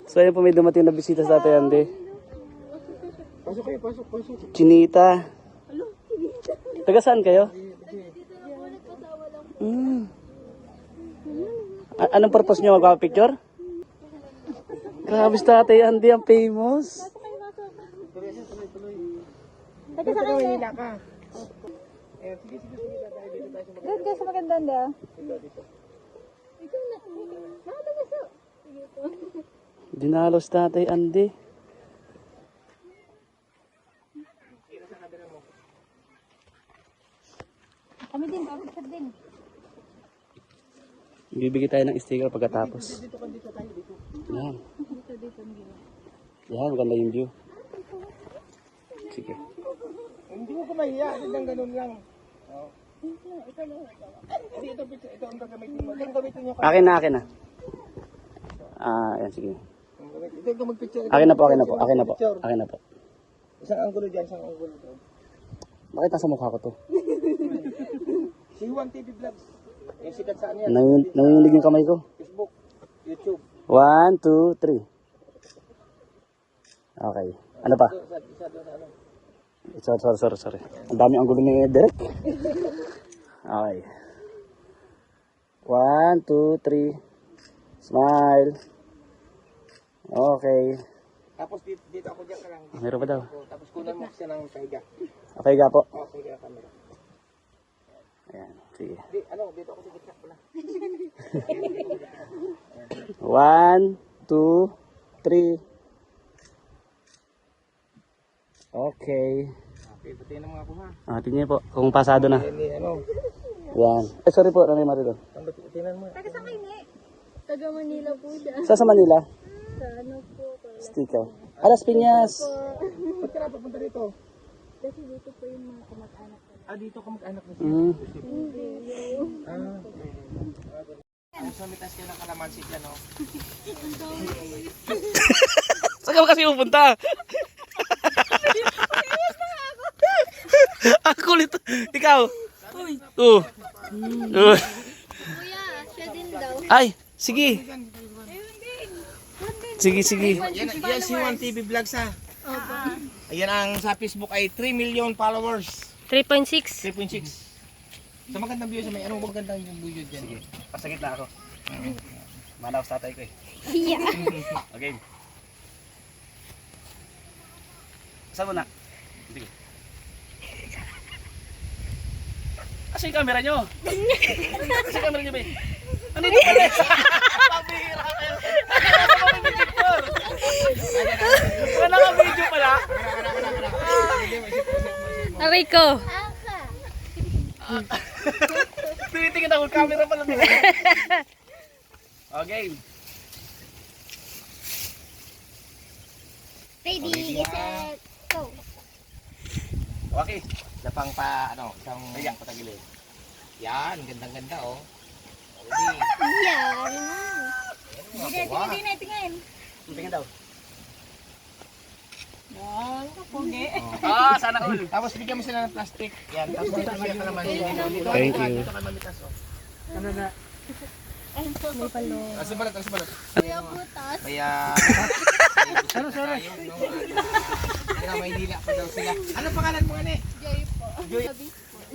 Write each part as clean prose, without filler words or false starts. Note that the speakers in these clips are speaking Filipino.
So ayan po, may dumating na bisita sa Ate Andy. Pasok kayo, pasok. Chinita. Taga saan kayo? Anong purpose nyo? Magpapapicture? Grabe sa Ate Andy, ang famous. Taga sa kayo. Hila ka. Doon kayo sa magandang da. Dinalos na Ate Andy. Kami din, papicture din. Bibigay tayo ng sticker pagkatapos. Yan. Yan, maganda yung view. Sige. Hindi mo ko mahiya, hanggang ganun lang. Ito ang gagamitin mo. Ito ang gamitin nyo. Akin na. Yan, sige. Ito ang mag-picture. Akin na po. Isang anggulo dyan, isang anggulo dyan. Bakit nasa mukha ko to? Si Juan TV Vlogs. Yung sikat saan yan? Nanginginig yung kamay ko. Facebook, YouTube. 1, 2, 3. Okay. Ano pa? Sorry. Ang dami ang gulo ni Derek. Okay. 1, 2, 3. Smile. Okay. Tapos dito ako dyan ka lang. Meron pa daw. Tapos kunan mo siya ng pahiga. Okay ka po. Pahiga ka camera. Ayan. Sige. Dito ako sa gitna pala. 1, 2, 3. Okay. Okay, patayin mo ako ha. Tingnan po kung pasado na. Yan. Sorry po, Rani Marilo. Tingnan mo. Taga sa kayo, taga Manila po siya. Sa Manila? Sa ano po? Sticker. Alas Piñas. Ba't ka na papunta dito? Kasi dito po yung mga kamag-anak ko. Dito ka mag-anak mo siya. Sa mitas ka ng kalamansi dyan, no? Saan ka kasi pupunta? Ang kulit. Ikaw? Kuya, siya din daw. Ay, sige. Sige. Yan si Juan TV Vlogs ha. Ayan ang sa Facebook ay 3 million followers. 3.6. 3.6. Sa magandang view sa may anong magandang view dyan. Pasagit na ako. Manaw sa tatay ko eh. Yeah. Okay. Saan mo na? Sige. Asa yung camera nyo? Asa yung camera nyo ba? Ano ito pala? Pabira kayo. Wala ka video pala? Aray ko. Tinitingin ako, camera pala. Okay. Ready, set, go. Okay. Lapang pa, isang patagilid. Yan, gandang-ganda oh. Okay. Yan. Tingin. Tingin daw. Yan, kapugi. Sana all. Tapos bigyan mo sila ng plastic. Yan, tapos dito siya kalamansi. Thank you. Dito ka mamitas oh. May palo. Sa balat. Kuya butas. Kaya... Sorry. Kaya may dila pa daw sila. Ano pangalan mo nga Joy po. Joy.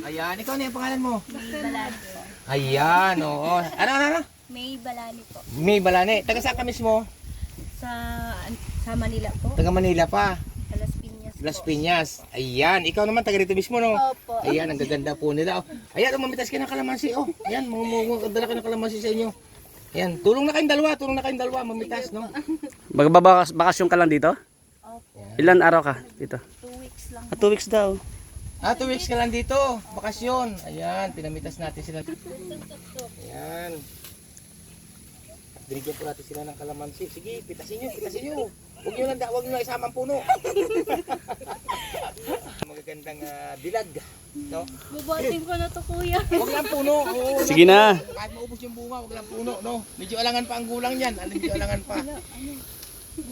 Ayan, ikaw na yung pangalan mo. May balani. Ayan, oo. Ano? May balani po. May balane. Taga saan ka mismo? Sa Manila po. Taga Manila pa. Sa Las Piñas Las Piñas. Ayan, ikaw naman taga rito mismo, no? Opo. Ayan, ang gaganda po nila. Oh. Ayan, mamitas ka ng kalamansi. Oh, ayan, dala ka ng kalamansi sa inyo. Ayan, tulong na kayong dalawa, mamitas, no? Magbabakasyon ka lang dito? Opo. Ilan araw ka dito? 2 weeks lang. 2 weeks daw. 2 weeks ka lang dito, bakasyon. Ayan, pinamitas natin sila. Ayan. Binigyan po natin sila ng kalamansi. Sige, pitasin nyo. Huwag nyo na isama ang puno. Magagandang dilag. No? Bubuhatin ko na to, kuya. Huwag lang puno. Oo, Sige na. kahit maubos yung bunga, huwag lang puno. No? Medyo alangan pa ang gulang yan. Medyo alangan pa.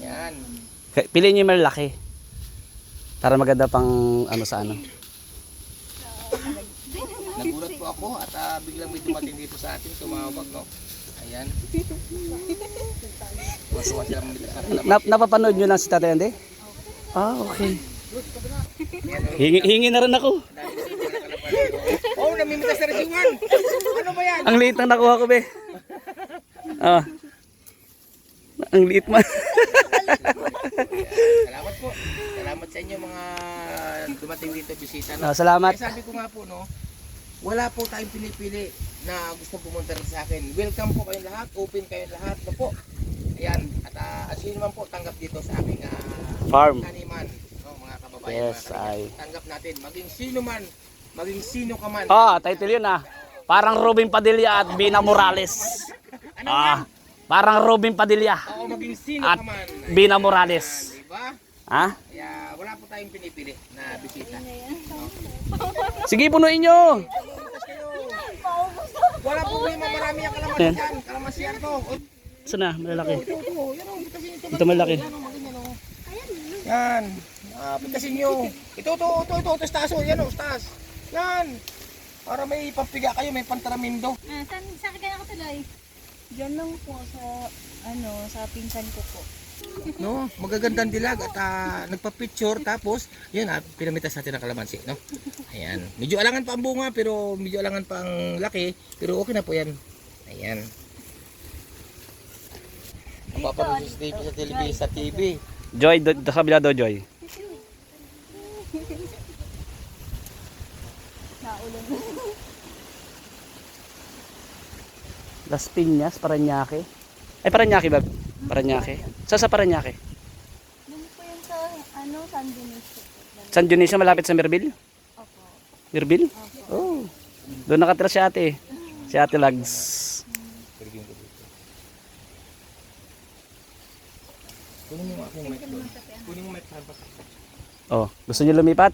Yan. Piliin nyo yung malaki. Para maganda pang sa ano. Nagulat po ako at biglang may dumating dito sa atin, tumawag, no? Ayan. Masuwa sila mamita sa kalamansi. Napapanood nyo lang si Tatay Andy? Ah, okay. Hingi na rin ako. Oh, namimitas na rin si Juan. Ano ba yan? Ang liit ng nakuha ko, be. Ah. Ang liit man. Salamat po. Salamat sa inyo mga dumating dito bisita. No? Ah, salamat. Kaya sabi ko nga po, no, wala po tayong pinipili na gusto pumunta rin sa akin. Welcome po kayong lahat. Open kayong lahat. No po. Ayan. At sino man po tanggap dito sa aming Farm. taniman. No, mga kababayan. Yes, mga kaibigan. Tanggap natin. Maging sino man. Maging sino ka man. Ah, title yun ah. Parang Robin Padilla at Bina Morales. Ah, parang Robin Padilla Oo, maging sino at ka man. Bina Morales. Diba? Ha? Kaya wala po tayong pinipili na bisita. Sige, punuin nyo. Wala problema, marami ang kalamansi Ayan. dyan. Kalamansi yan to. Saan na? Malalaki. Ito, yan o, pitasin ito. Ito malaki. Yan o, maging yan o. Yan. Pitasin nyo. Ito, tas taas o. Yan o, taas. Yan. Para may pampiga kayo, may pantaramindo. Saan ka nakatuloy? Diyan lang po sa pinsan ko po. No, magagandang dilag at nagpa-picture tapos yun pinamitas natin ang kalamansi, no? Ayan. Medyo alangan pa ang bunga pero medyo alangan pa ang laki, pero okay na po yan. Ayan. Papanood si Steve sa television sa TV. Joy, sa kabila daw, Joy. Naulan. Las Piñas, Paranaque. Ay, Paranaque ba? Paranaque. Sa Paranaque? Doon po yun sa San Dionisio. San Dionisio, malapit sa Mirbil? Opo. Mirbil? Oh. Doon nakatira si ate. Si ate Lags. Kunin mo aking mic doon. Kunin mo mic sa baka. Oh, gusto niyo lumipat?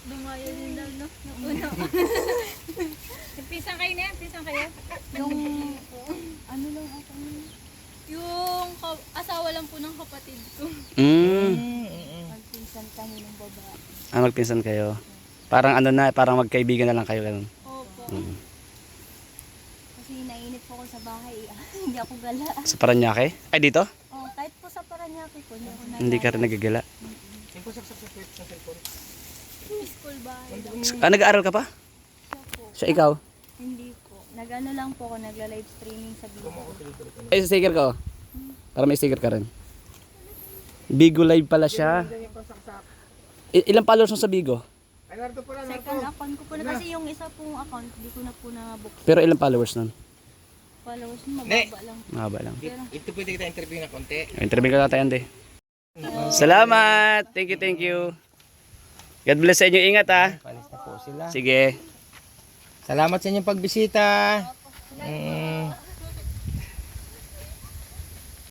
Dumayo din daw, no? Nauna. Pisang kayo na yan? Pisang kayo? Yung, ano lang ako? Yung asawa lang po ng kapatid ko. Magpinsan kami ng babae. Ah, magpinsan kayo. Parang ano na, parang magkaibigan na lang kayo. Ganun. Opo. Kasi nainit po ako sa bahay. Hindi ako gala. Sa Paranaque? Ay, dito? Oh, kahit po sa Paranaque po, hindi ako nagala. Hindi ka rin nagagala. Sa cellphone. School bahay lang. Ah, nag-aaral ka pa? Siya po. Siya, ikaw? Hindi po. Nag-ano lang po ako, nagla-live streaming sa Bigo. Ay, sticker ko. Para may sticker ka rin. Bigo Live pala siya. Ilang followers mo sa Bigo? Ay, narito pala, Second account ko po na kasi yung isa pong account, hindi ko na po na-book. Pero ilang followers nun? Followers mo, mababa lang. Mahaba lang. Ito pwede kita interview na konti. Interview ka natin, Andy. Salamat! Thank you. God bless sa inyo. Ingat ha. Palis na po sila. Sige. Salamat sa inyong pagbisita.